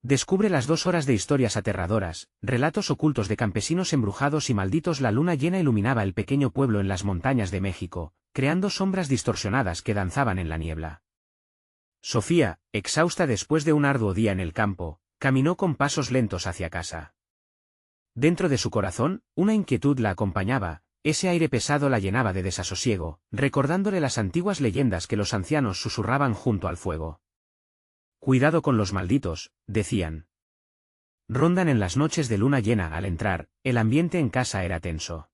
Descubre las 2 horas de historias aterradoras, relatos ocultos de campesinos embrujados y malditos. La luna llena iluminaba el pequeño pueblo en las montañas de México, creando sombras distorsionadas que danzaban en la niebla. Sofía, exhausta después de un arduo día en el campo, caminó con pasos lentos hacia casa. Dentro de su corazón, una inquietud la acompañaba, ese aire pesado la llenaba de desasosiego, recordándole las antiguas leyendas que los ancianos susurraban junto al fuego. Cuidado con los malditos, decían. Rondan en las noches de luna llena. Al entrar, el ambiente en casa era tenso.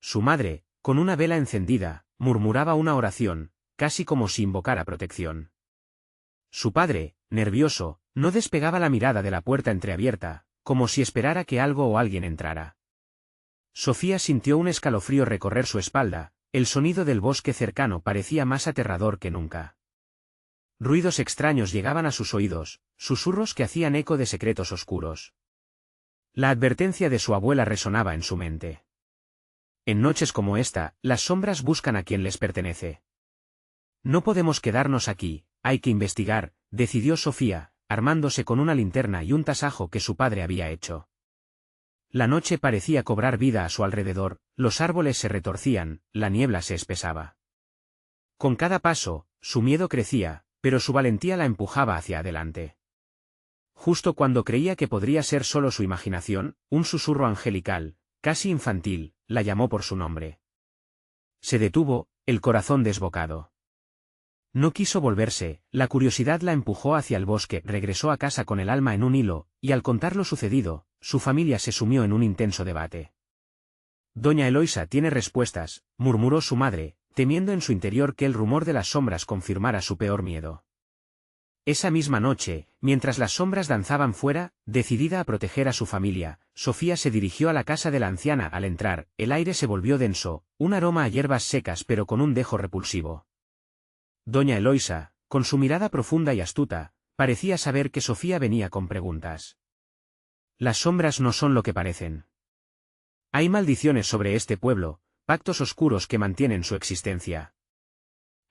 Su madre, con una vela encendida, murmuraba una oración, casi como si invocara protección. Su padre, nervioso, no despegaba la mirada de la puerta entreabierta, como si esperara que algo o alguien entrara. Sofía sintió un escalofrío recorrer su espalda, el sonido del bosque cercano parecía más aterrador que nunca. Ruidos extraños llegaban a sus oídos, susurros que hacían eco de secretos oscuros. La advertencia de su abuela resonaba en su mente. En noches como esta, las sombras buscan a quien les pertenece. No podemos quedarnos aquí, hay que investigar, decidió Sofía, armándose con una linterna y un tasajo que su padre había hecho. La noche parecía cobrar vida a su alrededor, los árboles se retorcían, la niebla se espesaba. Con cada paso, su miedo crecía, pero su valentía la empujaba hacia adelante. Justo cuando creía que podría ser solo su imaginación, un susurro angelical, casi infantil, la llamó por su nombre. Se detuvo, el corazón desbocado. No quiso volverse, la curiosidad la empujó hacia el bosque. Regresó a casa con el alma en un hilo, y al contar lo sucedido, su familia se sumió en un intenso debate. Doña Eloisa tiene respuestas, murmuró su madre, temiendo en su interior que el rumor de las sombras confirmara su peor miedo. Esa misma noche, mientras las sombras danzaban fuera, decidida a proteger a su familia, Sofía se dirigió a la casa de la anciana. Al entrar, el aire se volvió denso, un aroma a hierbas secas pero con un dejo repulsivo. Doña Eloisa, con su mirada profunda y astuta, parecía saber que Sofía venía con preguntas. Las sombras no son lo que parecen. Hay maldiciones sobre este pueblo, pactos oscuros que mantienen su existencia.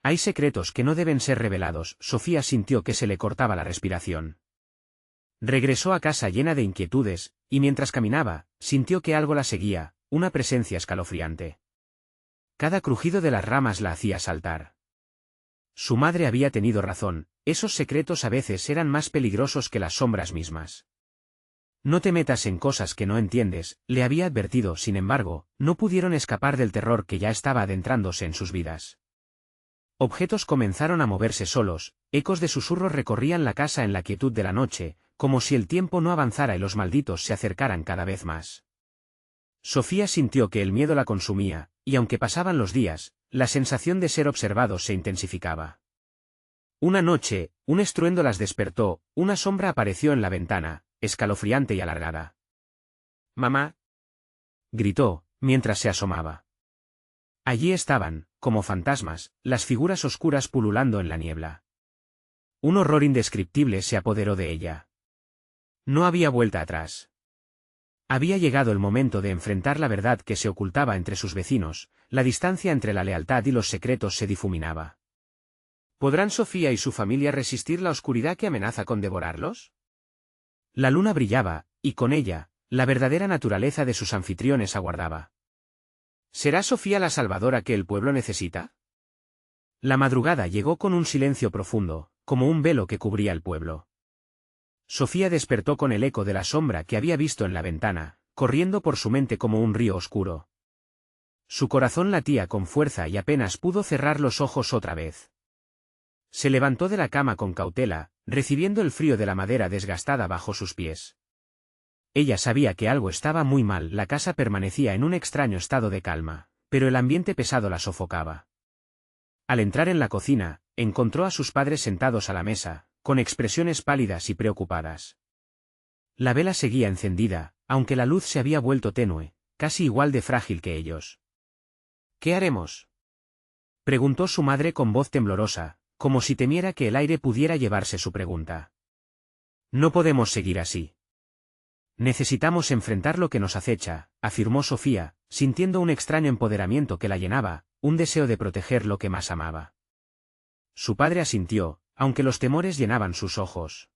Hay secretos que no deben ser revelados. Sofía sintió que se le cortaba la respiración. Regresó a casa llena de inquietudes, y mientras caminaba, sintió que algo la seguía, una presencia escalofriante. Cada crujido de las ramas la hacía saltar. Su madre había tenido razón, esos secretos a veces eran más peligrosos que las sombras mismas. No te metas en cosas que no entiendes, le había advertido. Sin embargo, no pudieron escapar del terror que ya estaba adentrándose en sus vidas. Objetos comenzaron a moverse solos, ecos de susurros recorrían la casa en la quietud de la noche, como si el tiempo no avanzara y los malditos se acercaran cada vez más. Sofía sintió que el miedo la consumía, y aunque pasaban los días, la sensación de ser observados se intensificaba. Una noche, un estruendo las despertó, una sombra apareció en la ventana, escalofriante y alargada. «¡Mamá!», gritó, mientras se asomaba. Allí estaban, como fantasmas, las figuras oscuras pululando en la niebla. Un horror indescriptible se apoderó de ella. No había vuelta atrás. Había llegado el momento de enfrentar la verdad que se ocultaba entre sus vecinos, la distancia entre la lealtad y los secretos se difuminaba. ¿Podrán Sofía y su familia resistir la oscuridad que amenaza con devorarlos? La luna brillaba, y con ella, la verdadera naturaleza de sus anfitriones aguardaba. ¿Será Sofía la salvadora que el pueblo necesita? La madrugada llegó con un silencio profundo, como un velo que cubría el pueblo. Sofía despertó con el eco de la sombra que había visto en la ventana, corriendo por su mente como un río oscuro. Su corazón latía con fuerza y apenas pudo cerrar los ojos otra vez. Se levantó de la cama con cautela, recibiendo el frío de la madera desgastada bajo sus pies. Ella sabía que algo estaba muy mal. La casa permanecía en un extraño estado de calma, pero el ambiente pesado la sofocaba. Al entrar en la cocina, encontró a sus padres sentados a la mesa, con expresiones pálidas y preocupadas. La vela seguía encendida, aunque la luz se había vuelto tenue, casi igual de frágil que ellos. «¿Qué haremos?», preguntó su madre con voz temblorosa, como si temiera que el aire pudiera llevarse su pregunta. «No podemos seguir así. Necesitamos enfrentar lo que nos acecha», afirmó Sofía, sintiendo un extraño empoderamiento que la llenaba, un deseo de proteger lo que más amaba. Su padre asintió, aunque los temores llenaban sus ojos.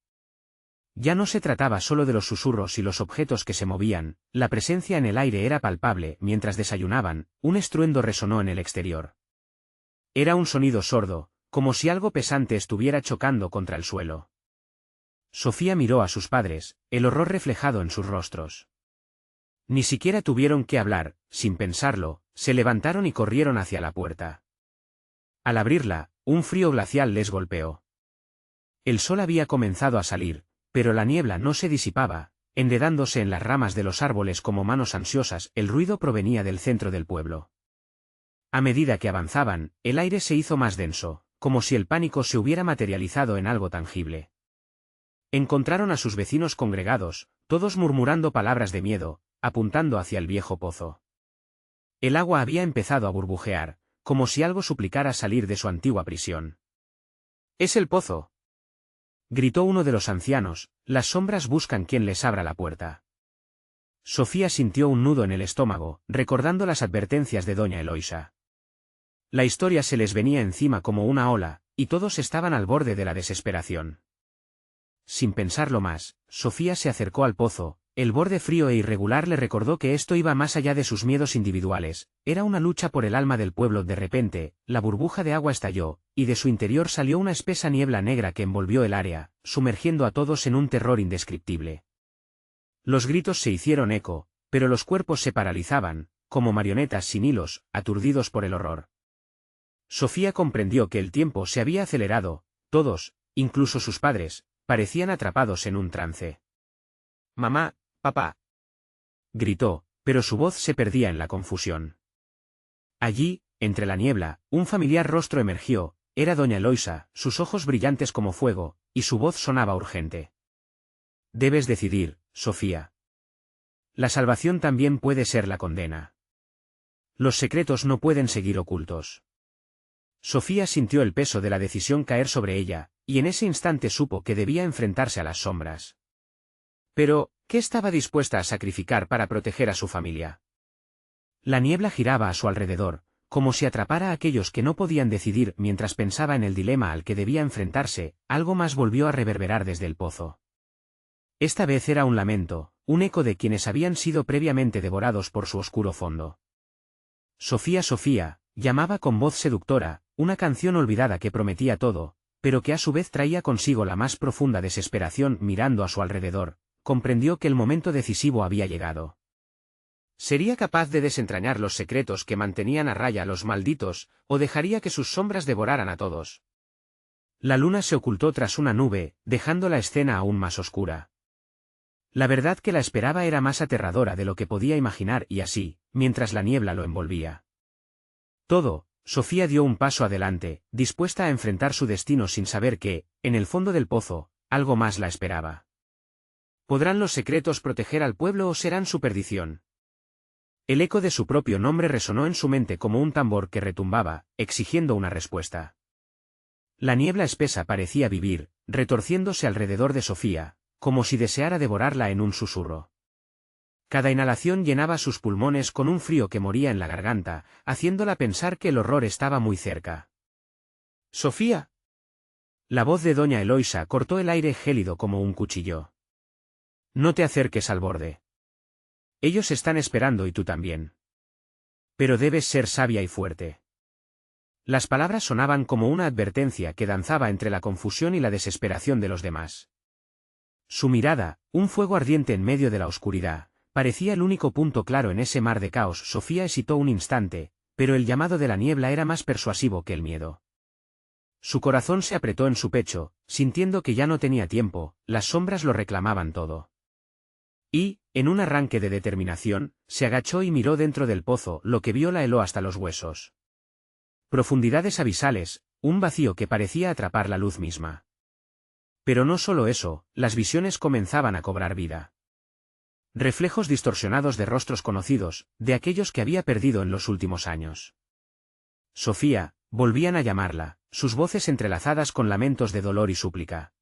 Ya no se trataba solo de los susurros y los objetos que se movían, la presencia en el aire era palpable. Mientras desayunaban, un estruendo resonó en el exterior. Era un sonido sordo, como si algo pesante estuviera chocando contra el suelo. Sofía miró a sus padres, el horror reflejado en sus rostros. Ni siquiera tuvieron que hablar, sin pensarlo, se levantaron y corrieron hacia la puerta. Al abrirla, un frío glacial les golpeó. El sol había comenzado a salir, pero la niebla no se disipaba, enredándose en las ramas de los árboles como manos ansiosas. El ruido provenía del centro del pueblo. A medida que avanzaban, el aire se hizo más denso, como si el pánico se hubiera materializado en algo tangible. Encontraron a sus vecinos congregados, todos murmurando palabras de miedo, apuntando hacia el viejo pozo. El agua había empezado a burbujear, como si algo suplicara salir de su antigua prisión. «¡Es el pozo!», gritó uno de los ancianos. «Las sombras buscan quien les abra la puerta». Sofía sintió un nudo en el estómago, recordando las advertencias de doña Eloisa. La historia se les venía encima como una ola, y todos estaban al borde de la desesperación. Sin pensarlo más, Sofía se acercó al pozo. El borde frío e irregular le recordó que esto iba más allá de sus miedos individuales, era una lucha por el alma del pueblo. De repente, la burbuja de agua estalló, y de su interior salió una espesa niebla negra que envolvió el área, sumergiendo a todos en un terror indescriptible. Los gritos se hicieron eco, pero los cuerpos se paralizaban, como marionetas sin hilos, aturdidos por el horror. Sofía comprendió que el tiempo se había acelerado, todos, incluso sus padres, parecían atrapados en un trance. «Mamá, papá», gritó, pero su voz se perdía en la confusión. Allí, entre la niebla, un familiar rostro emergió. Era doña Eloisa, sus ojos brillantes como fuego, y su voz sonaba urgente. «Debes decidir, Sofía. La salvación también puede ser la condena. Los secretos no pueden seguir ocultos». Sofía sintió el peso de la decisión caer sobre ella, y en ese instante supo que debía enfrentarse a las sombras. Pero, ¿qué estaba dispuesta a sacrificar para proteger a su familia? La niebla giraba a su alrededor, como si atrapara a aquellos que no podían decidir. Mientras pensaba en el dilema al que debía enfrentarse, algo más volvió a reverberar desde el pozo. Esta vez era un lamento, un eco de quienes habían sido previamente devorados por su oscuro fondo. «Sofía, Sofía», llamaba con voz seductora, una canción olvidada que prometía todo, pero que a su vez traía consigo la más profunda desesperación. Mirando a su alrededor, comprendió que el momento decisivo había llegado. ¿Sería capaz de desentrañar los secretos que mantenían a raya a los malditos, o dejaría que sus sombras devoraran a todos? La luna se ocultó tras una nube, dejando la escena aún más oscura. La verdad que la esperaba era más aterradora de lo que podía imaginar, y así, mientras la niebla lo envolvía. Sofía dio un paso adelante, dispuesta a enfrentar su destino sin saber que, en el fondo del pozo, algo más la esperaba. ¿Podrán los secretos proteger al pueblo o serán su perdición? El eco de su propio nombre resonó en su mente como un tambor que retumbaba, exigiendo una respuesta. La niebla espesa parecía vivir, retorciéndose alrededor de Sofía, como si deseara devorarla en un susurro. Cada inhalación llenaba sus pulmones con un frío que moría en la garganta, haciéndola pensar que el horror estaba muy cerca. «¡Sofía!». La voz de doña Eloisa cortó el aire gélido como un cuchillo. «No te acerques al borde. Ellos están esperando y tú también. Pero debes ser sabia y fuerte». Las palabras sonaban como una advertencia que danzaba entre la confusión y la desesperación de los demás. Su mirada, un fuego ardiente en medio de la oscuridad, parecía el único punto claro en ese mar de caos. Sofía hesitó un instante, pero el llamado de la niebla era más persuasivo que el miedo. Su corazón se apretó en su pecho, sintiendo que ya no tenía tiempo, las sombras lo reclamaban todo. Y, en un arranque de determinación, se agachó y miró dentro del pozo. Lo que vio la heló hasta los huesos. Profundidades abisales, un vacío que parecía atrapar la luz misma. Pero no solo eso, las visiones comenzaban a cobrar vida. Reflejos distorsionados de rostros conocidos, de aquellos que había perdido en los últimos años. Sofía, volvían a llamarla, sus voces entrelazadas con lamentos de dolor y súplica.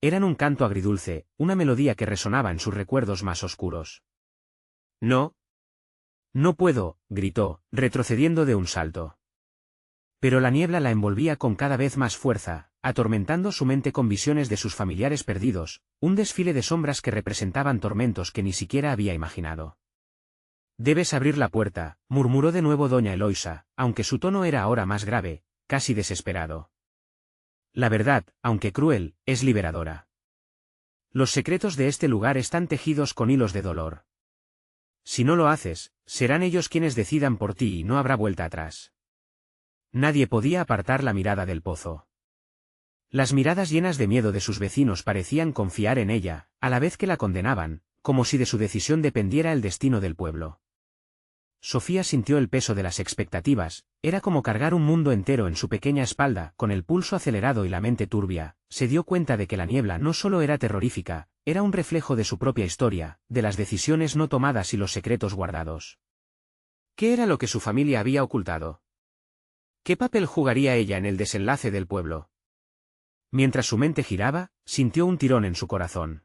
Eran un canto agridulce, una melodía que resonaba en sus recuerdos más oscuros. «No. No puedo», gritó, retrocediendo de un salto. Pero la niebla la envolvía con cada vez más fuerza, atormentando su mente con visiones de sus familiares perdidos, un desfile de sombras que representaban tormentos que ni siquiera había imaginado. «Debes abrir la puerta», murmuró de nuevo doña Eloisa, aunque su tono era ahora más grave, casi desesperado. «La verdad, aunque cruel, es liberadora. Los secretos de este lugar están tejidos con hilos de dolor. Si no lo haces, serán ellos quienes decidan por ti y no habrá vuelta atrás». Nadie podía apartar la mirada del pozo. Las miradas llenas de miedo de sus vecinos parecían confiar en ella, a la vez que la condenaban, como si de su decisión dependiera el destino del pueblo. Sofía sintió el peso de las expectativas, era como cargar un mundo entero en su pequeña espalda, con el pulso acelerado y la mente turbia, se dio cuenta de que la niebla no solo era terrorífica, era un reflejo de su propia historia, de las decisiones no tomadas y los secretos guardados. ¿Qué era lo que su familia había ocultado? ¿Qué papel jugaría ella en el desenlace del pueblo? Mientras su mente giraba, sintió un tirón en su corazón.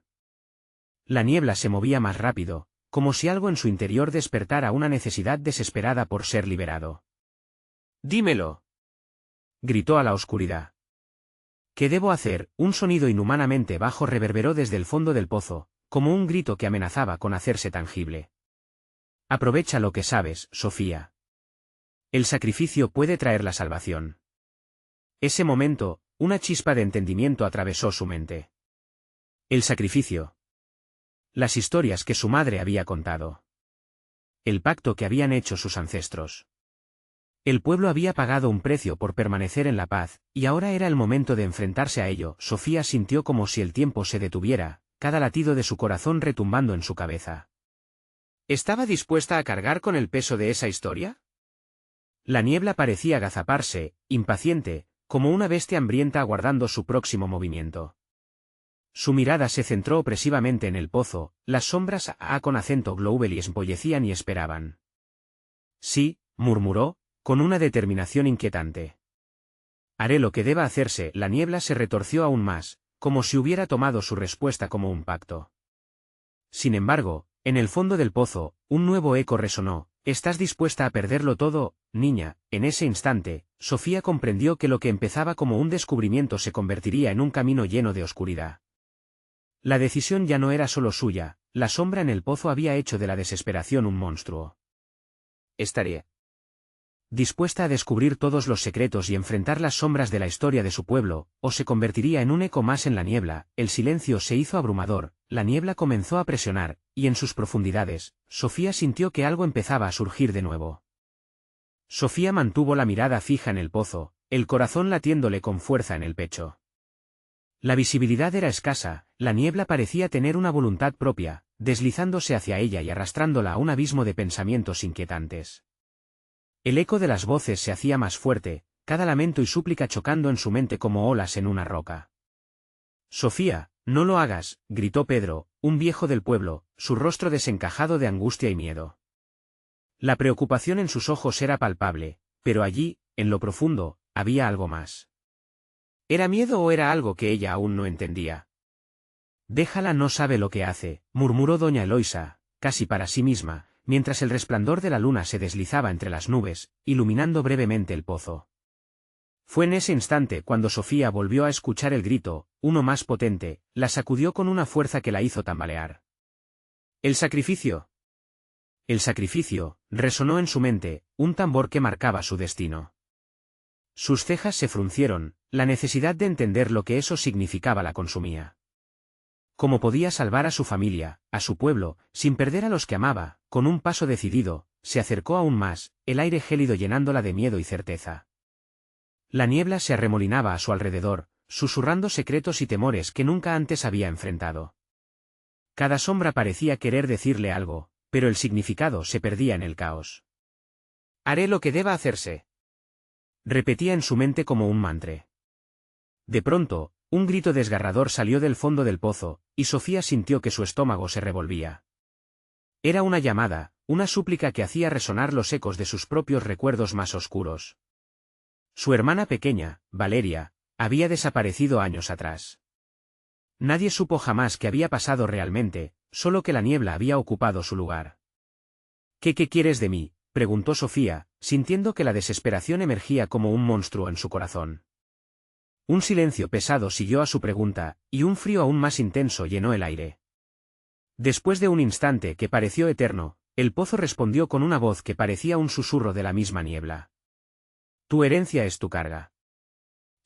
La niebla se movía más rápido, como si algo en su interior despertara una necesidad desesperada por ser liberado. «Dímelo», gritó a la oscuridad. «¿Qué debo hacer?». Un sonido inhumanamente bajo reverberó desde el fondo del pozo, como un grito que amenazaba con hacerse tangible. «Aprovecha lo que sabes, Sofía. El sacrificio puede traer la salvación». Ese momento, una chispa de entendimiento atravesó su mente. El sacrificio. Las historias que su madre había contado. El pacto que habían hecho sus ancestros. El pueblo había pagado un precio por permanecer en la paz, y ahora era el momento de enfrentarse a ello. Sofía sintió como si el tiempo se detuviera, cada latido de su corazón retumbando en su cabeza. ¿Estaba dispuesta a cargar con el peso de esa historia? La niebla parecía agazaparse, impaciente, como una bestia hambrienta aguardando su próximo movimiento. Su mirada se centró opresivamente en el pozo, las sombras con acento Globel y empollecían y esperaban. «Sí», murmuró, con una determinación inquietante. «Haré lo que deba hacerse». La niebla se retorció aún más, como si hubiera tomado su respuesta como un pacto. Sin embargo, en el fondo del pozo, un nuevo eco resonó. «¿Estás dispuesta a perderlo todo, niña?». En ese instante, Sofía comprendió que lo que empezaba como un descubrimiento se convertiría en un camino lleno de oscuridad. La decisión ya no era solo suya, la sombra en el pozo había hecho de la desesperación un monstruo. «Estaré dispuesta a descubrir todos los secretos y enfrentar las sombras de la historia de su pueblo, o se convertiría en un eco más en la niebla». El silencio se hizo abrumador, la niebla comenzó a presionar, y en sus profundidades, Sofía sintió que algo empezaba a surgir de nuevo. Sofía mantuvo la mirada fija en el pozo, el corazón latiéndole con fuerza en el pecho. La visibilidad era escasa, la niebla parecía tener una voluntad propia, deslizándose hacia ella y arrastrándola a un abismo de pensamientos inquietantes. El eco de las voces se hacía más fuerte, cada lamento y súplica chocando en su mente como olas en una roca. «Sofía, no lo hagas», gritó Pedro, un viejo del pueblo, su rostro desencajado de angustia y miedo. La preocupación en sus ojos era palpable, pero allí, en lo profundo, había algo más. ¿Era miedo o era algo que ella aún no entendía? «Déjala, no sabe lo que hace», murmuró doña Eloisa, casi para sí misma, mientras el resplandor de la luna se deslizaba entre las nubes, iluminando brevemente el pozo. Fue en ese instante cuando Sofía volvió a escuchar el grito, uno más potente, la sacudió con una fuerza que la hizo tambalear. «¿El sacrificio?». «El sacrificio», resonó en su mente, un tambor que marcaba su destino. Sus cejas se fruncieron, la necesidad de entender lo que eso significaba la consumía. ¿Cómo podía salvar a su familia, a su pueblo, sin perder a los que amaba? Con un paso decidido, se acercó aún más, el aire gélido llenándola de miedo y certeza. La niebla se arremolinaba a su alrededor, susurrando secretos y temores que nunca antes había enfrentado. Cada sombra parecía querer decirle algo, pero el significado se perdía en el caos. «Haré lo que deba hacerse», repetía en su mente como un mantra. De pronto, un grito desgarrador salió del fondo del pozo, y Sofía sintió que su estómago se revolvía. Era una llamada, una súplica que hacía resonar los ecos de sus propios recuerdos más oscuros. Su hermana pequeña, Valeria, había desaparecido años atrás. Nadie supo jamás qué había pasado realmente, solo que la niebla había ocupado su lugar. ¿Qué quieres de mí?, preguntó Sofía, sintiendo que la desesperación emergía como un monstruo en su corazón. Un silencio pesado siguió a su pregunta, y un frío aún más intenso llenó el aire. Después de un instante que pareció eterno, el pozo respondió con una voz que parecía un susurro de la misma niebla. Tu herencia es tu carga.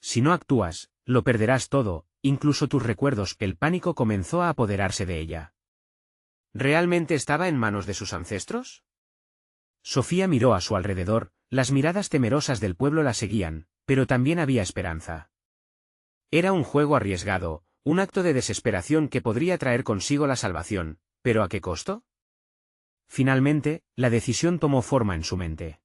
Si no actúas, lo perderás todo, incluso tus recuerdos. El pánico comenzó a apoderarse de ella. ¿Realmente estaba en manos de sus ancestros? Sofía miró a su alrededor, las miradas temerosas del pueblo la seguían, pero también había esperanza. Era un juego arriesgado, un acto de desesperación que podría traer consigo la salvación, pero ¿a qué costo? Finalmente, la decisión tomó forma en su mente.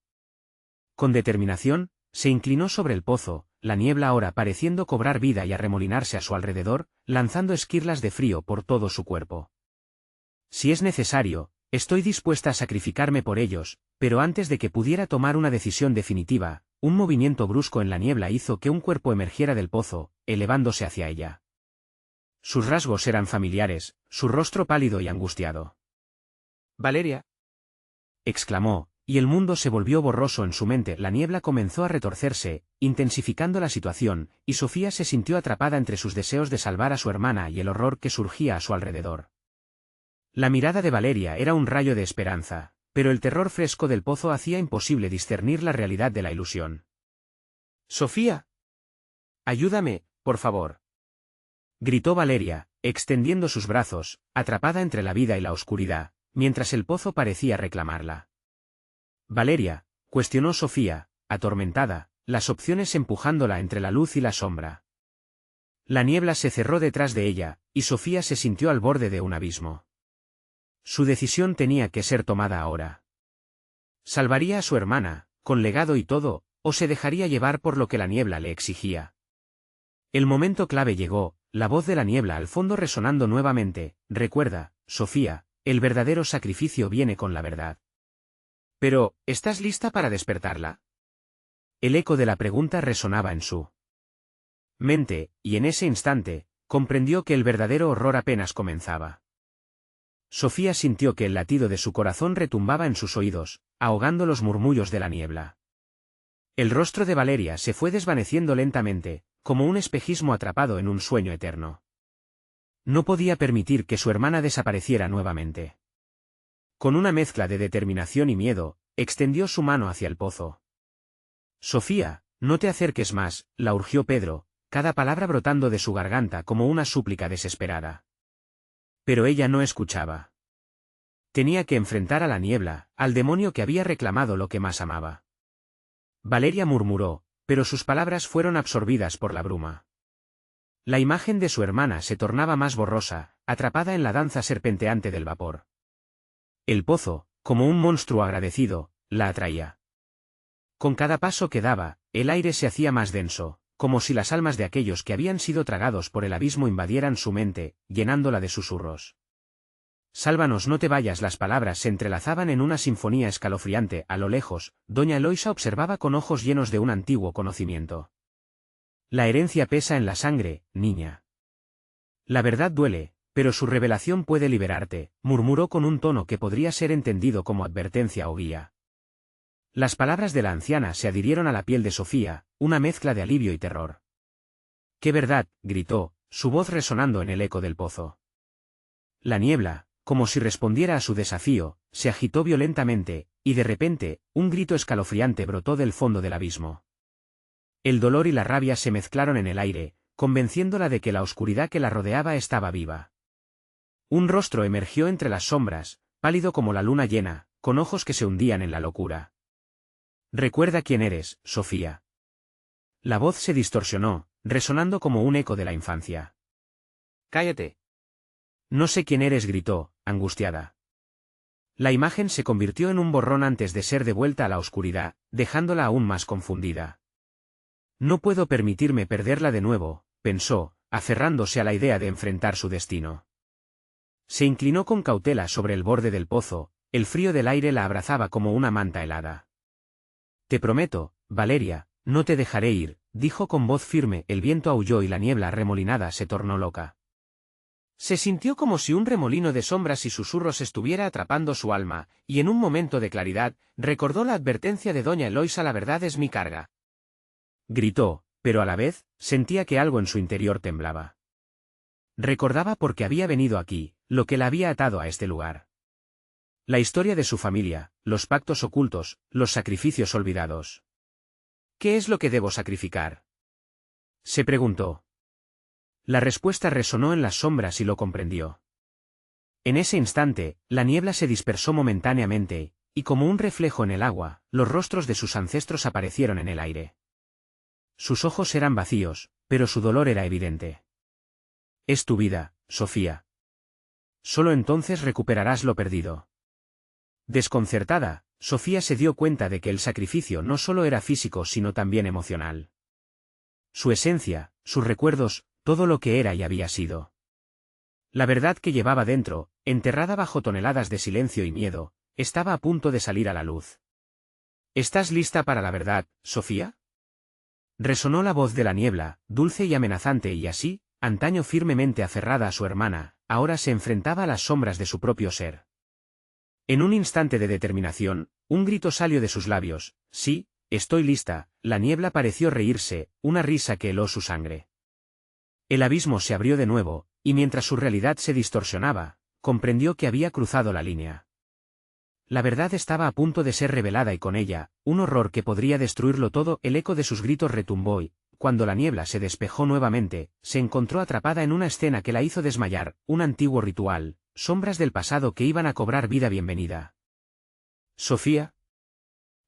Con determinación, se inclinó sobre el pozo, la niebla ahora pareciendo cobrar vida y arremolinarse a su alrededor, lanzando esquirlas de frío por todo su cuerpo. Si es necesario, estoy dispuesta a sacrificarme por ellos, pero antes de que pudiera tomar una decisión definitiva, un movimiento brusco en la niebla hizo que un cuerpo emergiera del pozo, elevándose hacia ella. Sus rasgos eran familiares, su rostro pálido y angustiado. «Valeria», exclamó, y el mundo se volvió borroso en su mente. La niebla comenzó a retorcerse, intensificando la situación, y Sofía se sintió atrapada entre sus deseos de salvar a su hermana y el horror que surgía a su alrededor. La mirada de Valeria era un rayo de esperanza, pero el terror fresco del pozo hacía imposible discernir la realidad de la ilusión. «Sofía. Ayúdame, por favor», gritó Valeria, extendiendo sus brazos, atrapada entre la vida y la oscuridad, mientras el pozo parecía reclamarla. «Valeria», cuestionó Sofía, atormentada, las opciones empujándola entre la luz y la sombra. La niebla se cerró detrás de ella, y Sofía se sintió al borde de un abismo. Su decisión tenía que ser tomada ahora. ¿Salvaría a su hermana, con legado y todo, o se dejaría llevar por lo que la niebla le exigía? El momento clave llegó, la voz de la niebla al fondo resonando nuevamente: «Recuerda, Sofía, el verdadero sacrificio viene con la verdad». «Pero, ¿estás lista para despertarla?». El eco de la pregunta resonaba en su mente, y en ese instante, comprendió que el verdadero horror apenas comenzaba. Sofía sintió que el latido de su corazón retumbaba en sus oídos, ahogando los murmullos de la niebla. El rostro de Valeria se fue desvaneciendo lentamente, como un espejismo atrapado en un sueño eterno. No podía permitir que su hermana desapareciera nuevamente. Con una mezcla de determinación y miedo, extendió su mano hacia el pozo. «Sofía, no te acerques más», la urgió Pedro, cada palabra brotando de su garganta como una súplica desesperada. Pero ella no escuchaba. Tenía que enfrentar a la niebla, al demonio que había reclamado lo que más amaba. Valeria murmuró, pero sus palabras fueron absorbidas por la bruma. La imagen de su hermana se tornaba más borrosa, atrapada en la danza serpenteante del vapor. El pozo, como un monstruo agradecido, la atraía. Con cada paso que daba, el aire se hacía más denso, como si las almas de aquellos que habían sido tragados por el abismo invadieran su mente, llenándola de susurros. «Sálvanos, no te vayas». Las palabras se entrelazaban en una sinfonía escalofriante. A lo lejos, doña Eloisa observaba con ojos llenos de un antiguo conocimiento. «La herencia pesa en la sangre, niña. La verdad duele, pero su revelación puede liberarte», murmuró con un tono que podría ser entendido como advertencia o guía. Las palabras de la anciana se adhirieron a la piel de Sofía, una mezcla de alivio y terror. «¿Qué verdad?», gritó, su voz resonando en el eco del pozo. La niebla, como si respondiera a su desafío, se agitó violentamente, y de repente, un grito escalofriante brotó del fondo del abismo. El dolor y la rabia se mezclaron en el aire, convenciéndola de que la oscuridad que la rodeaba estaba viva. Un rostro emergió entre las sombras, pálido como la luna llena, con ojos que se hundían en la locura. «Recuerda quién eres, Sofía». La voz se distorsionó, resonando como un eco de la infancia. «Cállate». «No sé quién eres», gritó, angustiada. La imagen se convirtió en un borrón antes de ser devuelta a la oscuridad, dejándola aún más confundida. «No puedo permitirme perderla de nuevo», pensó, aferrándose a la idea de enfrentar su destino. Se inclinó con cautela sobre el borde del pozo, el frío del aire la abrazaba como una manta helada. «Te prometo, Valeria, no te dejaré ir», dijo con voz firme. El viento aulló y la niebla arremolinada se tornó loca. Se sintió como si un remolino de sombras y susurros estuviera atrapando su alma, y en un momento de claridad, recordó la advertencia de doña Eloisa: «La verdad es mi carga». Gritó, pero a la vez, sentía que algo en su interior temblaba. Recordaba por qué había venido aquí, lo que la había atado a este lugar. La historia de su familia, los pactos ocultos, los sacrificios olvidados. ¿Qué es lo que debo sacrificar?, se preguntó. La respuesta resonó en las sombras y lo comprendió. En ese instante, la niebla se dispersó momentáneamente, y como un reflejo en el agua, los rostros de sus ancestros aparecieron en el aire. Sus ojos eran vacíos, pero su dolor era evidente. Es tu vida, Sofía. Solo entonces recuperarás lo perdido. Desconcertada, Sofía se dio cuenta de que el sacrificio no solo era físico sino también emocional. Su esencia, sus recuerdos, todo lo que era y había sido. La verdad que llevaba dentro, enterrada bajo toneladas de silencio y miedo, estaba a punto de salir a la luz. ¿Estás lista para la verdad, Sofía? Resonó la voz de la niebla, dulce y amenazante y así, antaño firmemente aferrada a su hermana, ahora se enfrentaba a las sombras de su propio ser. En un instante de determinación, un grito salió de sus labios: sí, estoy lista. La niebla pareció reírse, una risa que heló su sangre. El abismo se abrió de nuevo, y mientras su realidad se distorsionaba, comprendió que había cruzado la línea. La verdad estaba a punto de ser revelada y con ella, un horror que podría destruirlo todo. El eco de sus gritos retumbó y, cuando la niebla se despejó nuevamente, se encontró atrapada en una escena que la hizo desmayar, un antiguo ritual, sombras del pasado que iban a cobrar vida. Bienvenida. Sofía.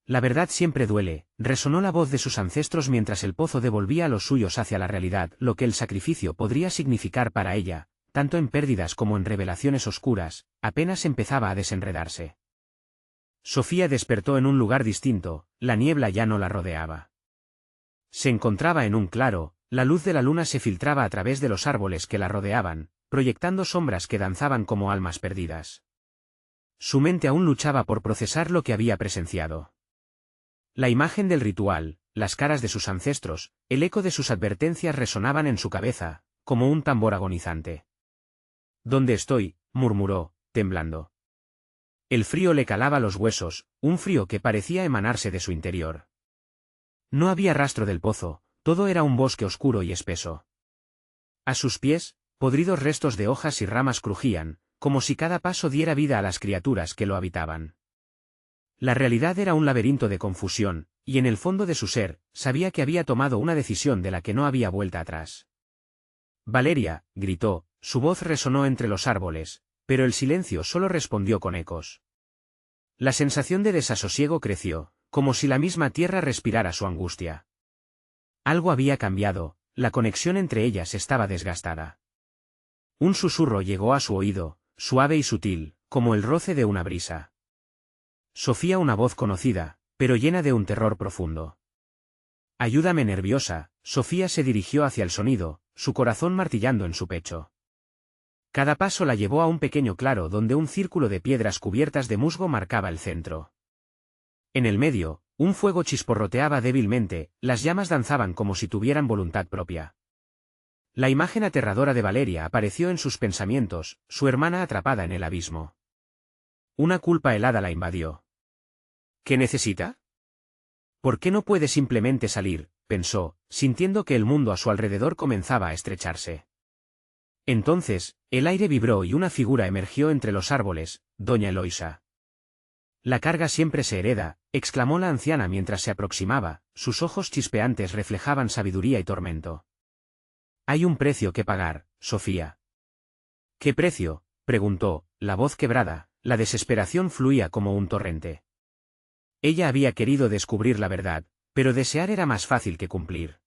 La verdad siempre duele, resonó la voz de sus ancestros mientras el pozo devolvía a los suyos hacia la realidad lo que el sacrificio podría significar para ella, tanto en pérdidas como en revelaciones oscuras, apenas empezaba a desenredarse. Sofía despertó en un lugar distinto, la niebla ya no la rodeaba. Se encontraba en un claro, la luz de la luna se filtraba a través de los árboles que la rodeaban, proyectando sombras que danzaban como almas perdidas. Su mente aún luchaba por procesar lo que había presenciado. La imagen del ritual, las caras de sus ancestros, el eco de sus advertencias resonaban en su cabeza, como un tambor agonizante. ¿Dónde estoy?, murmuró, temblando. El frío le calaba los huesos, un frío que parecía emanarse de su interior. No había rastro del pozo, todo era un bosque oscuro y espeso. A sus pies, podridos restos de hojas y ramas crujían, como si cada paso diera vida a las criaturas que lo habitaban. La realidad era un laberinto de confusión, y en el fondo de su ser, sabía que había tomado una decisión de la que no había vuelta atrás. Valeria, gritó, su voz resonó entre los árboles, pero el silencio solo respondió con ecos. La sensación de desasosiego creció, como si la misma tierra respirara su angustia. Algo había cambiado, la conexión entre ellas estaba desgastada. Un susurro llegó a su oído, suave y sutil, como el roce de una brisa. Sofía, una voz conocida, pero llena de un terror profundo. Ayúdame. Nerviosa, Sofía se dirigió hacia el sonido, su corazón martillando en su pecho. Cada paso la llevó a un pequeño claro donde un círculo de piedras cubiertas de musgo marcaba el centro. En el medio, un fuego chisporroteaba débilmente, las llamas danzaban como si tuvieran voluntad propia. La imagen aterradora de Valeria apareció en sus pensamientos, su hermana atrapada en el abismo. Una culpa helada la invadió. ¿Qué necesita? ¿Por qué no puede simplemente salir?, pensó, sintiendo que el mundo a su alrededor comenzaba a estrecharse. Entonces, el aire vibró y una figura emergió entre los árboles: doña Eloisa. La carga siempre se hereda, exclamó la anciana mientras se aproximaba, sus ojos chispeantes reflejaban sabiduría y tormento. Hay un precio que pagar, Sofía. ¿Qué precio?, preguntó, la voz quebrada, la desesperación fluía como un torrente. Ella había querido descubrir la verdad, pero desear era más fácil que cumplir.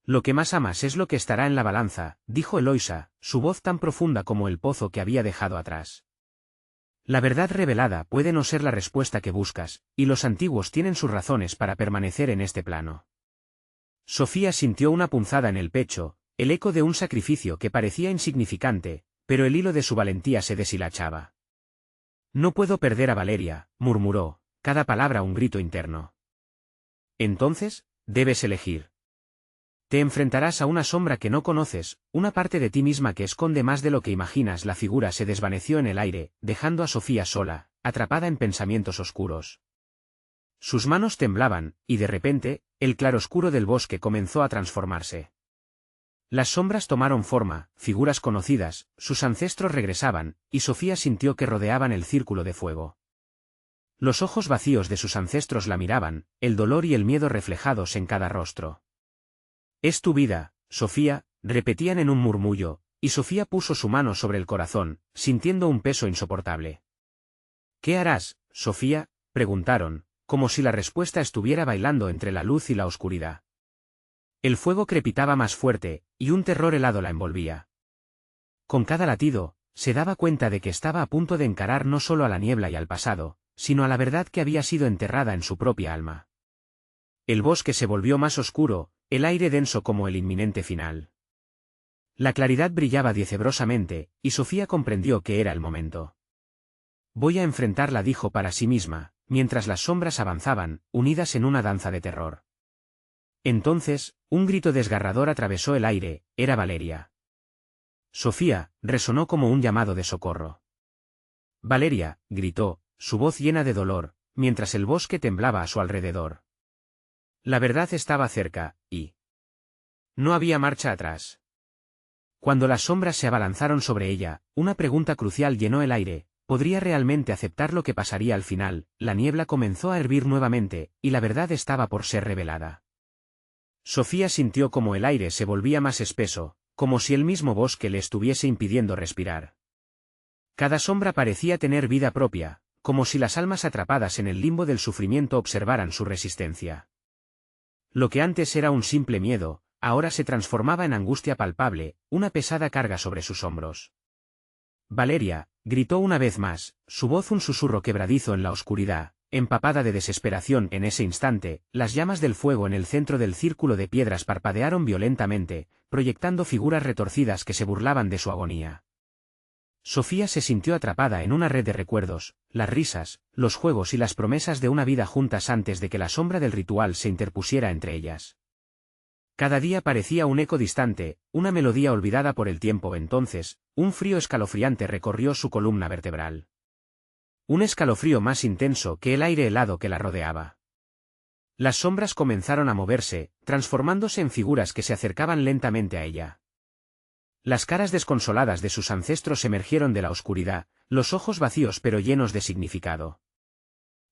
Lo que más amas es lo que estará en la balanza, dijo Eloisa, su voz tan profunda como el pozo que había dejado atrás. La verdad revelada puede no ser la respuesta que buscas, y los antiguos tienen sus razones para permanecer en este plano. Sofía sintió una punzada en el pecho, el eco de un sacrificio que parecía insignificante, pero el hilo de su valentía se deshilachaba. No puedo perder a Valeria, murmuró, cada palabra un grito interno. Entonces, debes elegir. Te enfrentarás a una sombra que no conoces, una parte de ti misma que esconde más de lo que imaginas. La figura se desvaneció en el aire, dejando a Sofía sola, atrapada en pensamientos oscuros. Sus manos temblaban, y de repente, el claroscuro del bosque comenzó a transformarse. Las sombras tomaron forma, figuras conocidas, sus ancestros regresaban, y Sofía sintió que rodeaban el círculo de fuego. Los ojos vacíos de sus ancestros la miraban, el dolor y el miedo reflejados en cada rostro. «Es tu vida, Sofía», repetían en un murmullo, y Sofía puso su mano sobre el corazón, sintiendo un peso insoportable. «¿Qué harás, Sofía?», preguntaron, como si la respuesta estuviera bailando entre la luz y la oscuridad. El fuego crepitaba más fuerte, y un terror helado la envolvía. Con cada latido, se daba cuenta de que estaba a punto de encarar no solo a la niebla y al pasado, sino a la verdad que había sido enterrada en su propia alma. El bosque se volvió más oscuro, el aire denso como el inminente final. La claridad brillaba decebrosamente, y Sofía comprendió que era el momento. «Voy a enfrentarla», dijo para sí misma, mientras las sombras avanzaban, unidas en una danza de terror. Entonces, un grito desgarrador atravesó el aire, era Valeria. «Sofía», resonó como un llamado de socorro. «Valeria», gritó, su voz llena de dolor, mientras el bosque temblaba a su alrededor. La verdad estaba cerca, y no había marcha atrás. Cuando las sombras se abalanzaron sobre ella, una pregunta crucial llenó el aire: ¿podría realmente aceptar lo que pasaría al final? La niebla comenzó a hervir nuevamente, y la verdad estaba por ser revelada. Sofía sintió como el aire se volvía más espeso, como si el mismo bosque le estuviese impidiendo respirar. Cada sombra parecía tener vida propia, como si las almas atrapadas en el limbo del sufrimiento observaran su resistencia. Lo que antes era un simple miedo, ahora se transformaba en angustia palpable, una pesada carga sobre sus hombros. «Valeria», gritó una vez más, su voz un susurro quebradizo en la oscuridad, empapada de desesperación. En ese instante, las llamas del fuego en el centro del círculo de piedras parpadearon violentamente, proyectando figuras retorcidas que se burlaban de su agonía. Sofía se sintió atrapada en una red de recuerdos, las risas, los juegos y las promesas de una vida juntas antes de que la sombra del ritual se interpusiera entre ellas. Cada día parecía un eco distante, una melodía olvidada por el tiempo. Entonces, un frío escalofriante recorrió su columna vertebral. Un escalofrío más intenso que el aire helado que la rodeaba. Las sombras comenzaron a moverse, transformándose en figuras que se acercaban lentamente a ella. Las caras desconsoladas de sus ancestros emergieron de la oscuridad, los ojos vacíos pero llenos de significado.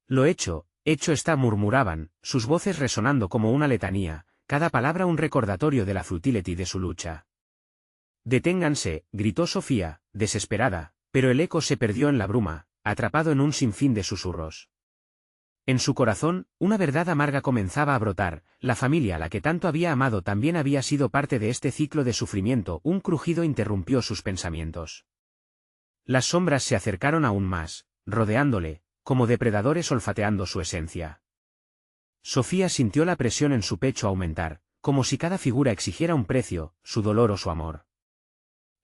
«Lo hecho está», murmuraban, sus voces resonando como una letanía, cada palabra un recordatorio de la futility de su lucha. «Deténganse», gritó Sofía, desesperada, pero el eco se perdió en la bruma, atrapado en un sinfín de susurros. En su corazón, una verdad amarga comenzaba a brotar: la familia a la que tanto había amado también había sido parte de este ciclo de sufrimiento. Un crujido interrumpió sus pensamientos. Las sombras se acercaron aún más, rodeándole, como depredadores olfateando su esencia. Sofía sintió la presión en su pecho aumentar, como si cada figura exigiera un precio, su dolor o su amor.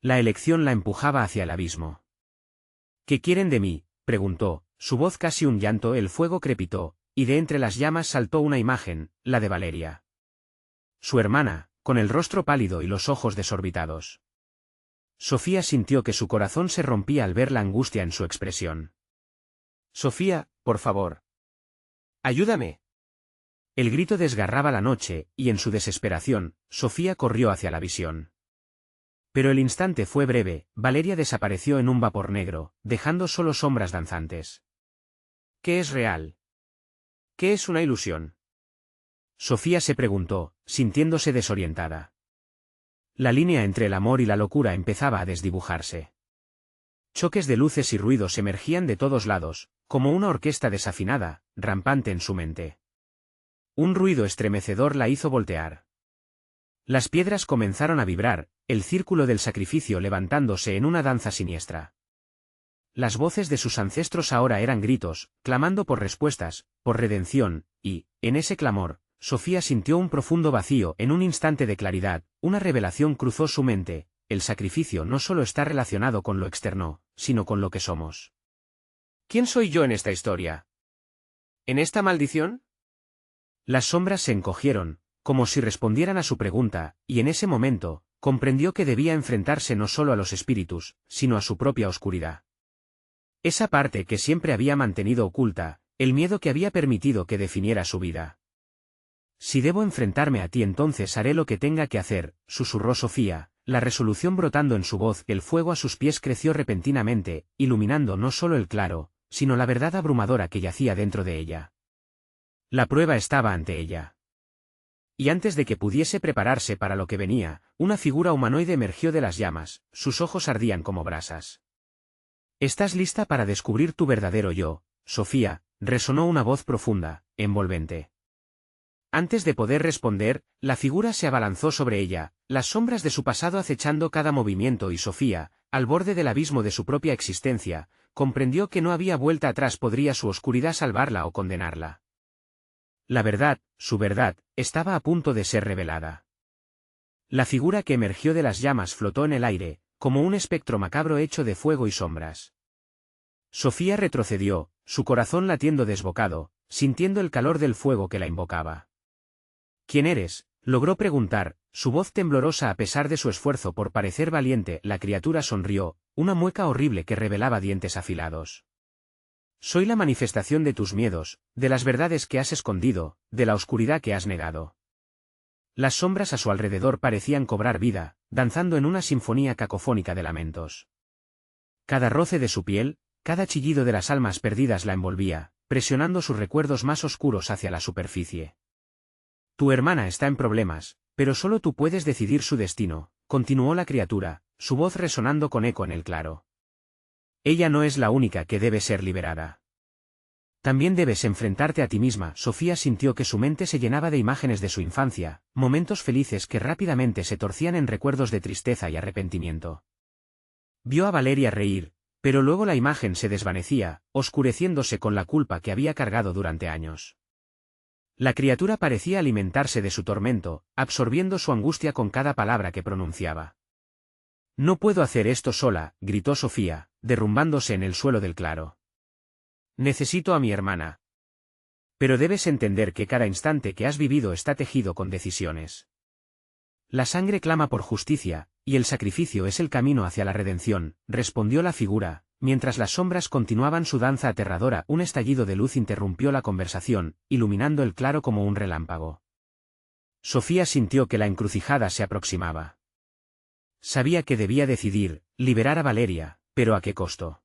La elección la empujaba hacia el abismo. «¿Qué quieren de mí?», preguntó, su voz casi un llanto. El fuego crepitó, y de entre las llamas saltó una imagen, la de Valeria. Su hermana, con el rostro pálido y los ojos desorbitados. Sofía sintió que su corazón se rompía al ver la angustia en su expresión. «Sofía, por favor. Ayúdame». El grito desgarraba la noche, y en su desesperación, Sofía corrió hacia la visión. Pero el instante fue breve, Valeria desapareció en un vapor negro, dejando solo sombras danzantes. ¿Qué es real? ¿Qué es una ilusión?, Sofía se preguntó, sintiéndose desorientada. La línea entre el amor y la locura empezaba a desdibujarse. Choques de luces y ruidos emergían de todos lados, como una orquesta desafinada, rampante en su mente. Un ruido estremecedor la hizo voltear. Las piedras comenzaron a vibrar, el círculo del sacrificio levantándose en una danza siniestra. Las voces de sus ancestros ahora eran gritos, clamando por respuestas, por redención, y, en ese clamor, Sofía sintió un profundo vacío. En un instante de claridad, una revelación cruzó su mente: el sacrificio no solo está relacionado con lo externo, sino con lo que somos. ¿Quién soy yo en esta historia? ¿En esta maldición? Las sombras se encogieron, como si respondieran a su pregunta, y en ese momento, comprendió que debía enfrentarse no solo a los espíritus, sino a su propia oscuridad. Esa parte que siempre había mantenido oculta, el miedo que había permitido que definiera su vida. Si debo enfrentarme a ti, entonces haré lo que tenga que hacer, susurró Sofía, la resolución brotando en su voz. El fuego a sus pies creció repentinamente, iluminando no solo el claro, sino la verdad abrumadora que yacía dentro de ella. La prueba estaba ante ella. Y antes de que pudiese prepararse para lo que venía, una figura humanoide emergió de las llamas, sus ojos ardían como brasas. «¿Estás lista para descubrir tu verdadero yo, Sofía?», resonó una voz profunda, envolvente. Antes de poder responder, la figura se abalanzó sobre ella, las sombras de su pasado acechando cada movimiento, y Sofía, al borde del abismo de su propia existencia, comprendió que no había vuelta atrás. ¿Podría su oscuridad salvarla o condenarla? La verdad, su verdad, estaba a punto de ser revelada. La figura que emergió de las llamas flotó en el aire, como un espectro macabro hecho de fuego y sombras. Sofía retrocedió, su corazón latiendo desbocado, sintiendo el calor del fuego que la invocaba. «¿Quién eres?», logró preguntar, su voz temblorosa a pesar de su esfuerzo por parecer valiente. La criatura sonrió, una mueca horrible que revelaba dientes afilados. «Soy la manifestación de tus miedos, de las verdades que has escondido, de la oscuridad que has negado». Las sombras a su alrededor parecían cobrar vida, danzando en una sinfonía cacofónica de lamentos. Cada roce de su piel, cada chillido de las almas perdidas la envolvía, presionando sus recuerdos más oscuros hacia la superficie. «Tu hermana está en problemas, pero solo tú puedes decidir su destino», continuó la criatura, su voz resonando con eco en el claro. «Ella no es la única que debe ser liberada. También debes enfrentarte a ti misma». Sofía sintió que su mente se llenaba de imágenes de su infancia, momentos felices que rápidamente se torcían en recuerdos de tristeza y arrepentimiento. Vio a Valeria reír, pero luego la imagen se desvanecía, oscureciéndose con la culpa que había cargado durante años. La criatura parecía alimentarse de su tormento, absorbiendo su angustia con cada palabra que pronunciaba. «No puedo hacer esto sola», gritó Sofía, derrumbándose en el suelo del claro. «Necesito a mi hermana. Pero debes entender que cada instante que has vivido está tejido con decisiones. La sangre clama por justicia, y el sacrificio es el camino hacia la redención», respondió la figura, mientras las sombras continuaban su danza aterradora. Un estallido de luz interrumpió la conversación, iluminando el claro como un relámpago. Sofía sintió que la encrucijada se aproximaba. Sabía que debía decidir, liberar a Valeria, pero ¿a qué costo?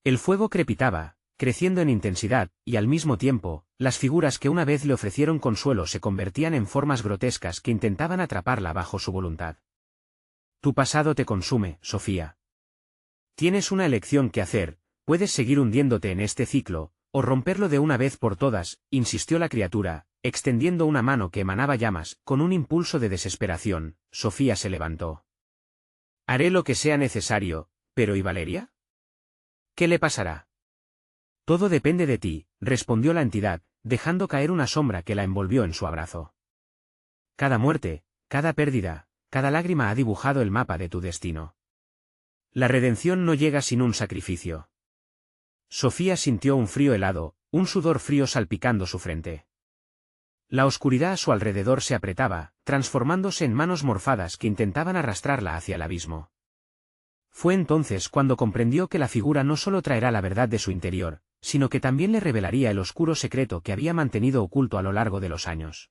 El fuego crepitaba, creciendo en intensidad, y al mismo tiempo, las figuras que una vez le ofrecieron consuelo se convertían en formas grotescas que intentaban atraparla bajo su voluntad. «Tu pasado te consume, Sofía. Tienes una elección que hacer, puedes seguir hundiéndote en este ciclo, o romperlo de una vez por todas», insistió la criatura, extendiendo una mano que emanaba llamas. Con un impulso de desesperación, Sofía se levantó. «Haré lo que sea necesario, pero ¿y Valeria? ¿Qué le pasará?». «Todo depende de ti», respondió la entidad, dejando caer una sombra que la envolvió en su abrazo. «Cada muerte, cada pérdida, cada lágrima ha dibujado el mapa de tu destino. La redención no llega sin un sacrificio». Sofía sintió un frío helado, un sudor frío salpicando su frente. La oscuridad a su alrededor se apretaba, transformándose en manos morfadas que intentaban arrastrarla hacia el abismo. Fue entonces cuando comprendió que la figura no solo traerá la verdad de su interior, sino que también le revelaría el oscuro secreto que había mantenido oculto a lo largo de los años.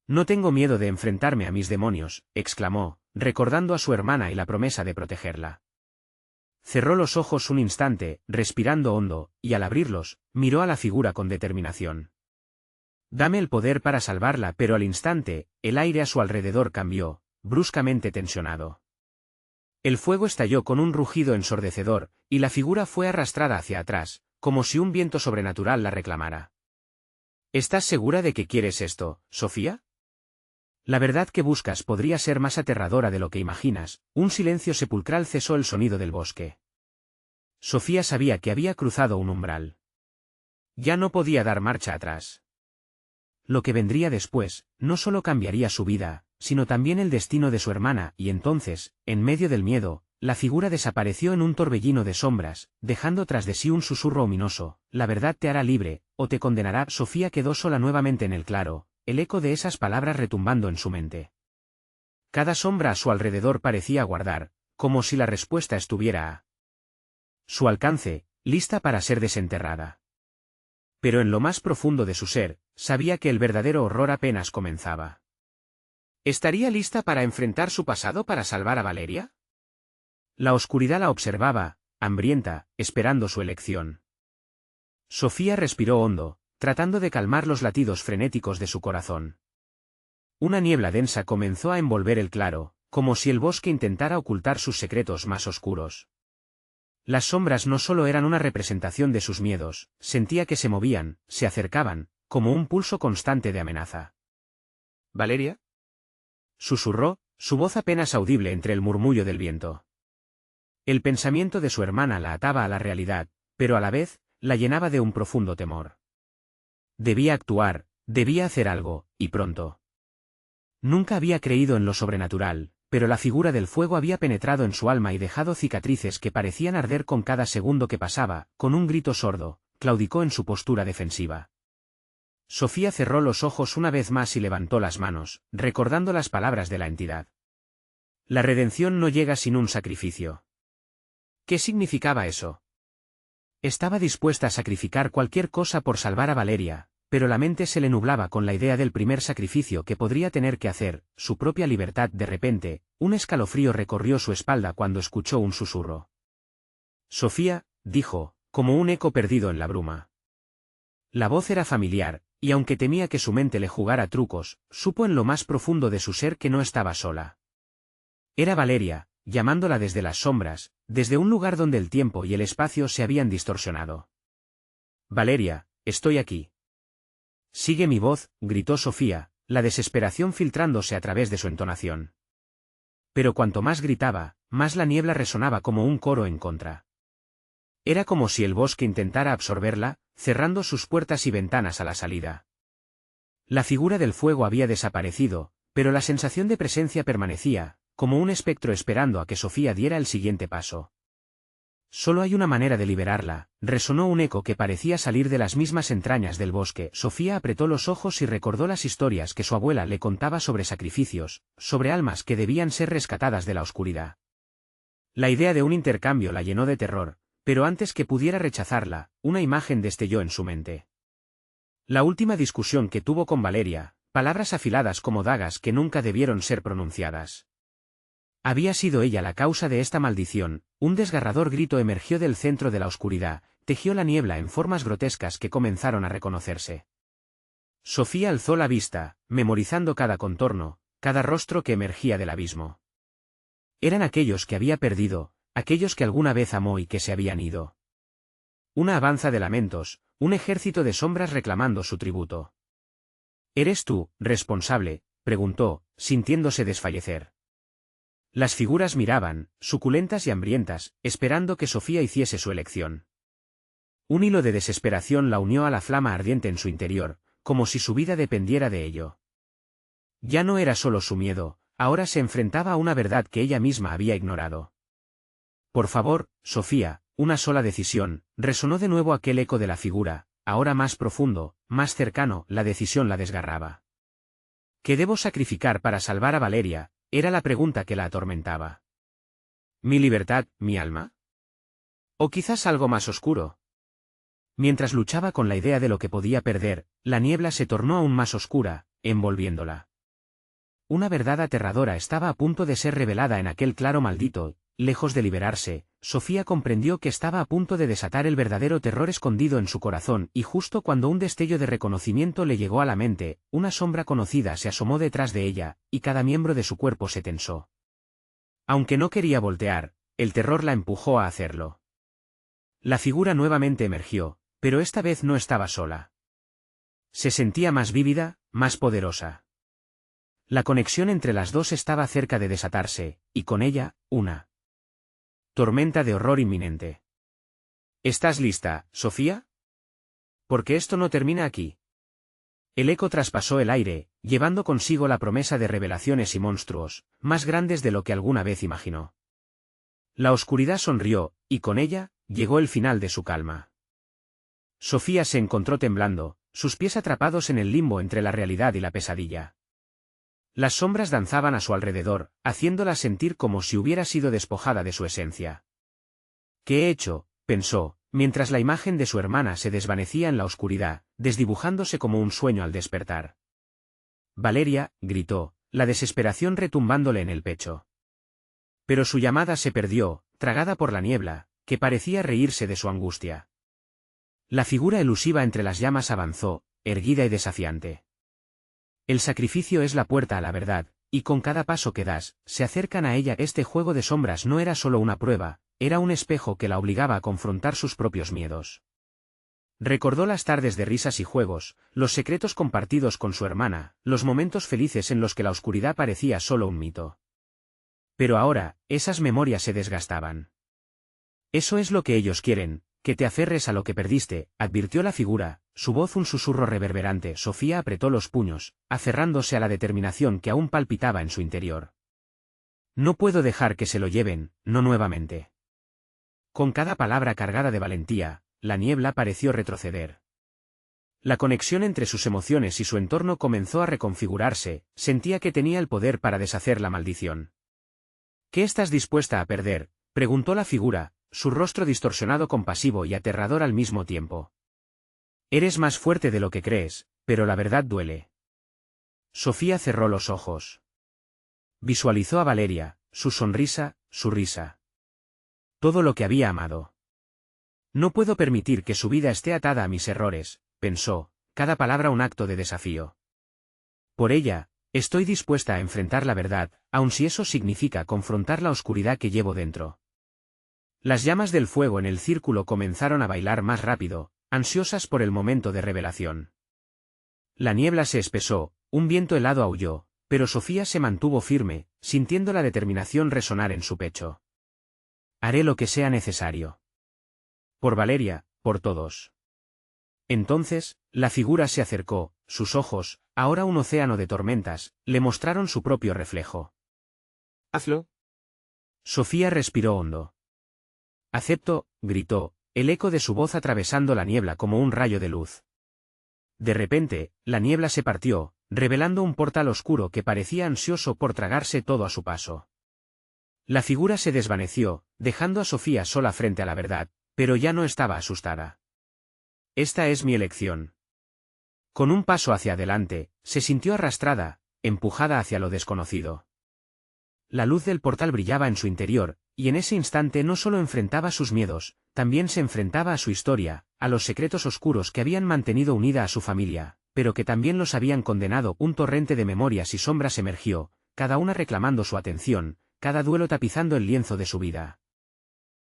«No tengo miedo de enfrentarme a mis demonios», exclamó, recordando a su hermana y la promesa de protegerla. Cerró los ojos un instante, respirando hondo, y al abrirlos, miró a la figura con determinación. «Dame el poder para salvarla». Pero al instante, el aire a su alrededor cambió, bruscamente tensionado. El fuego estalló con un rugido ensordecedor, y la figura fue arrastrada hacia atrás, como si un viento sobrenatural la reclamara. «¿Estás segura de que quieres esto, Sofía? La verdad que buscas podría ser más aterradora de lo que imaginas». Un silencio sepulcral cesó el sonido del bosque. Sofía sabía que había cruzado un umbral. Ya no podía dar marcha atrás. Lo que vendría después, no solo cambiaría su vida, sino también el destino de su hermana. Y entonces, en medio del miedo, la figura desapareció en un torbellino de sombras, dejando tras de sí un susurro ominoso: «La verdad te hará libre, o te condenará». Sofía quedó sola nuevamente en el claro, el eco de esas palabras retumbando en su mente. Cada sombra a su alrededor parecía aguardar, como si la respuesta estuviera a su alcance, lista para ser desenterrada. Pero en lo más profundo de su ser, sabía que el verdadero horror apenas comenzaba. ¿Estaría lista para enfrentar su pasado para salvar a Valeria? La oscuridad la observaba, hambrienta, esperando su elección. Sofía respiró hondo, tratando de calmar los latidos frenéticos de su corazón. Una niebla densa comenzó a envolver el claro, como si el bosque intentara ocultar sus secretos más oscuros. Las sombras no solo eran una representación de sus miedos, sentía que se movían, se acercaban, como un pulso constante de amenaza. ¿Valeria? Susurró, su voz apenas audible entre el murmullo del viento. El pensamiento de su hermana la ataba a la realidad, pero a la vez, la llenaba de un profundo temor. Debía actuar, debía hacer algo, y pronto. Nunca había creído en lo sobrenatural, pero la figura del fuego había penetrado en su alma y dejado cicatrices que parecían arder con cada segundo que pasaba. Con un grito sordo, claudicó en su postura defensiva. Sofía cerró los ojos una vez más y levantó las manos, recordando las palabras de la entidad. La redención no llega sin un sacrificio. ¿Qué significaba eso? Estaba dispuesta a sacrificar cualquier cosa por salvar a Valeria, pero la mente se le nublaba con la idea del primer sacrificio que podría tener que hacer, su propia libertad. De repente, un escalofrío recorrió su espalda cuando escuchó un susurro. Sofía, dijo, como un eco perdido en la bruma. La voz era familiar, y aunque temía que su mente le jugara trucos, supo en lo más profundo de su ser que no estaba sola. Era Valeria, llamándola desde las sombras, desde un lugar donde el tiempo y el espacio se habían distorsionado. Valeria, estoy aquí. Sigue mi voz, gritó Sofía, la desesperación filtrándose a través de su entonación. Pero cuanto más gritaba, más la niebla resonaba como un coro en contra. Era como si el bosque intentara absorberla, cerrando sus puertas y ventanas a la salida. La figura del fuego había desaparecido, pero la sensación de presencia permanecía, como un espectro esperando a que Sofía diera el siguiente paso. Solo hay una manera de liberarla, resonó un eco que parecía salir de las mismas entrañas del bosque. Sofía apretó los ojos y recordó las historias que su abuela le contaba sobre sacrificios, sobre almas que debían ser rescatadas de la oscuridad. La idea de un intercambio la llenó de terror, pero antes que pudiera rechazarla, una imagen destelló en su mente. La última discusión que tuvo con Valeria, palabras afiladas como dagas que nunca debieron ser pronunciadas. Había sido ella la causa de esta maldición. Un desgarrador grito emergió del centro de la oscuridad, tejió la niebla en formas grotescas que comenzaron a reconocerse. Sofía alzó la vista, memorizando cada contorno, cada rostro que emergía del abismo. Eran aquellos que había perdido, aquellos que alguna vez amó y que se habían ido. Una avanza de lamentos, un ejército de sombras reclamando su tributo. ¿Eres tú, responsable?, preguntó, sintiéndose desfallecer. Las figuras miraban, suculentas y hambrientas, esperando que Sofía hiciese su elección. Un hilo de desesperación la unió a la flama ardiente en su interior, como si su vida dependiera de ello. Ya no era solo su miedo, ahora se enfrentaba a una verdad que ella misma había ignorado. Por favor, Sofía, una sola decisión, resonó de nuevo aquel eco de la figura, ahora más profundo, más cercano. La decisión la desgarraba. ¿Qué debo sacrificar para salvar a Valeria?, era la pregunta que la atormentaba. ¿Mi libertad, mi alma? ¿O quizás algo más oscuro? Mientras luchaba con la idea de lo que podía perder, la niebla se tornó aún más oscura, envolviéndola. Una verdad aterradora estaba a punto de ser revelada en aquel claro maldito. Lejos de liberarse, Sofía comprendió que estaba a punto de desatar el verdadero terror escondido en su corazón, y justo cuando un destello de reconocimiento le llegó a la mente, una sombra conocida se asomó detrás de ella, y cada miembro de su cuerpo se tensó. Aunque no quería voltear, el terror la empujó a hacerlo. La figura nuevamente emergió, pero esta vez no estaba sola. Se sentía más vívida, más poderosa. La conexión entre las dos estaba cerca de desatarse, y con ella, una tormenta de horror inminente. ¿Estás lista, Sofía? Porque esto no termina aquí. El eco traspasó el aire, llevando consigo la promesa de revelaciones y monstruos, más grandes de lo que alguna vez imaginó. La oscuridad sonrió, y con ella, llegó el final de su calma. Sofía se encontró temblando, sus pies atrapados en el limbo entre la realidad y la pesadilla. Las sombras danzaban a su alrededor, haciéndola sentir como si hubiera sido despojada de su esencia. ¿Qué he hecho?, pensó, mientras la imagen de su hermana se desvanecía en la oscuridad, desdibujándose como un sueño al despertar. Valeria, gritó, la desesperación retumbándole en el pecho. Pero su llamada se perdió, tragada por la niebla, que parecía reírse de su angustia. La figura elusiva entre las llamas avanzó, erguida y desafiante. El sacrificio es la puerta a la verdad, y con cada paso que das, se acercan a ella. Este juego de sombras no era solo una prueba, era un espejo que la obligaba a confrontar sus propios miedos. Recordó las tardes de risas y juegos, los secretos compartidos con su hermana, los momentos felices en los que la oscuridad parecía solo un mito. Pero ahora, esas memorias se desgastaban. Eso es lo que ellos quieren, que te aferres a lo que perdiste, advirtió la figura, su voz un susurro reverberante. Sofía apretó los puños, aferrándose a la determinación que aún palpitaba en su interior. No puedo dejar que se lo lleven, no nuevamente. Con cada palabra cargada de valentía, la niebla pareció retroceder. La conexión entre sus emociones y su entorno comenzó a reconfigurarse, sentía que tenía el poder para deshacer la maldición. ¿Qué estás dispuesta a perder?, preguntó la figura, su rostro distorsionado, compasivo y aterrador al mismo tiempo. Eres más fuerte de lo que crees, pero la verdad duele. Sofía cerró los ojos. Visualizó a Valeria, su sonrisa, su risa. Todo lo que había amado. No puedo permitir que su vida esté atada a mis errores, pensó, cada palabra un acto de desafío. Por ella, estoy dispuesta a enfrentar la verdad, aun si eso significa confrontar la oscuridad que llevo dentro. Las llamas del fuego en el círculo comenzaron a bailar más rápido, ansiosas por el momento de revelación. La niebla se espesó, un viento helado aulló, pero Sofía se mantuvo firme, sintiendo la determinación resonar en su pecho. Haré lo que sea necesario. Por Valeria, por todos. Entonces, la figura se acercó, sus ojos, ahora un océano de tormentas, le mostraron su propio reflejo. Hazlo. Sofía respiró hondo. Acepto, gritó, el eco de su voz atravesando la niebla como un rayo de luz. De repente, la niebla se partió, revelando un portal oscuro que parecía ansioso por tragarse todo a su paso. La figura se desvaneció, dejando a Sofía sola frente a la verdad, pero ya no estaba asustada. Esta es mi elección. Con un paso hacia adelante, se sintió arrastrada, empujada hacia lo desconocido. La luz del portal brillaba en su interior, y en ese instante no solo enfrentaba sus miedos, también se enfrentaba a su historia, a los secretos oscuros que habían mantenido unida a su familia, pero que también los habían condenado. Un torrente de memorias y sombras emergió, cada una reclamando su atención, cada duelo tapizando el lienzo de su vida.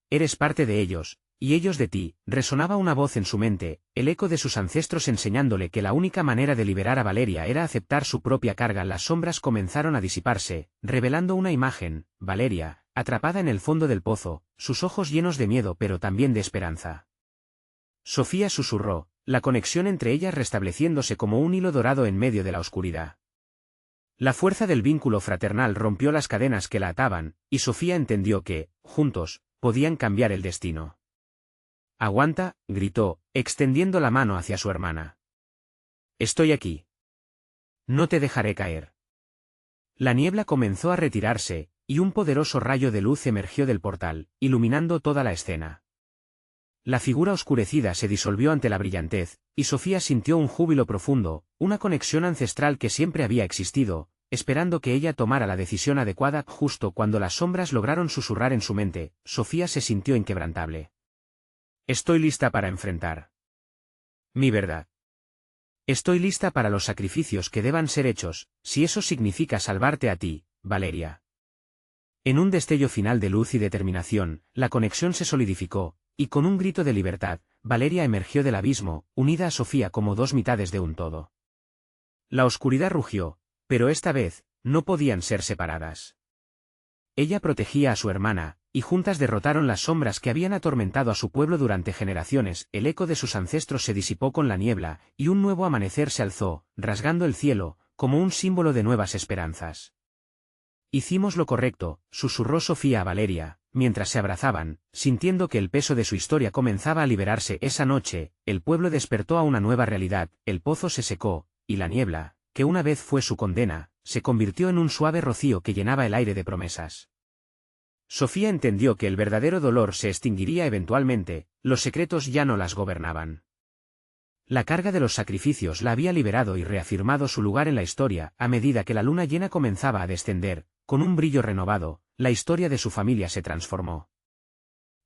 Eres parte de ellos, y ellos de ti, resonaba una voz en su mente, el eco de sus ancestros enseñándole que la única manera de liberar a Valeria era aceptar su propia carga. Las sombras comenzaron a disiparse, revelando una imagen, Valeria, atrapada en el fondo del pozo, sus ojos llenos de miedo pero también de esperanza. Sofía susurró, la conexión entre ellas restableciéndose como un hilo dorado en medio de la oscuridad. La fuerza del vínculo fraternal rompió las cadenas que la ataban, y Sofía entendió que, juntos, podían cambiar el destino. Aguanta, gritó, extendiendo la mano hacia su hermana. Estoy aquí. No te dejaré caer. La niebla comenzó a retirarse, y un poderoso rayo de luz emergió del portal, iluminando toda la escena. La figura oscurecida se disolvió ante la brillantez, y Sofía sintió un júbilo profundo, una conexión ancestral que siempre había existido, esperando que ella tomara la decisión adecuada. Justo cuando las sombras lograron susurrar en su mente, Sofía se sintió inquebrantable. Estoy lista para enfrentar mi verdad. Estoy lista para los sacrificios que deban ser hechos, si eso significa salvarte a ti, Valeria. En un destello final de luz y determinación, la conexión se solidificó, y con un grito de libertad, Valeria emergió del abismo, unida a Sofía como dos mitades de un todo. La oscuridad rugió, pero esta vez, no podían ser separadas. Ella protegía a su hermana, y juntas derrotaron las sombras que habían atormentado a su pueblo durante generaciones. El eco de sus ancestros se disipó con la niebla, y un nuevo amanecer se alzó, rasgando el cielo, como un símbolo de nuevas esperanzas. Hicimos lo correcto, susurró Sofía a Valeria, mientras se abrazaban, sintiendo que el peso de su historia comenzaba a liberarse. Esa noche, el pueblo despertó a una nueva realidad, el pozo se secó, y la niebla, que una vez fue su condena, se convirtió en un suave rocío que llenaba el aire de promesas. Sofía entendió que el verdadero dolor se extinguiría eventualmente, los secretos ya no las gobernaban. La carga de los sacrificios la había liberado y reafirmado su lugar en la historia. A medida que la luna llena comenzaba a descender, con un brillo renovado, la historia de su familia se transformó.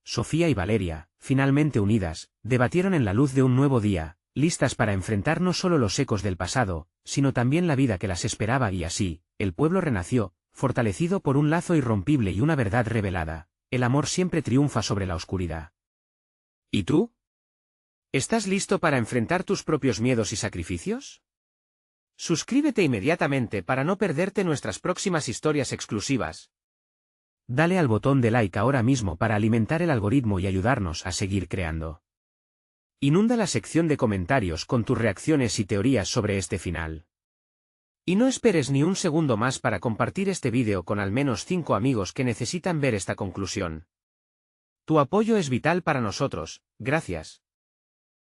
Sofía y Valeria, finalmente unidas, debatieron en la luz de un nuevo día, listas para enfrentar no solo los ecos del pasado, sino también la vida que las esperaba, y así, el pueblo renació, fortalecido por un lazo irrompible y una verdad revelada: el amor siempre triunfa sobre la oscuridad. ¿Y tú? ¿Estás listo para enfrentar tus propios miedos y sacrificios? Suscríbete inmediatamente para no perderte nuestras próximas historias exclusivas. Dale al botón de like ahora mismo para alimentar el algoritmo y ayudarnos a seguir creando. Inunda la sección de comentarios con tus reacciones y teorías sobre este final. Y no esperes ni un segundo más para compartir este vídeo con al menos 5 amigos que necesitan ver esta conclusión. Tu apoyo es vital para nosotros, gracias.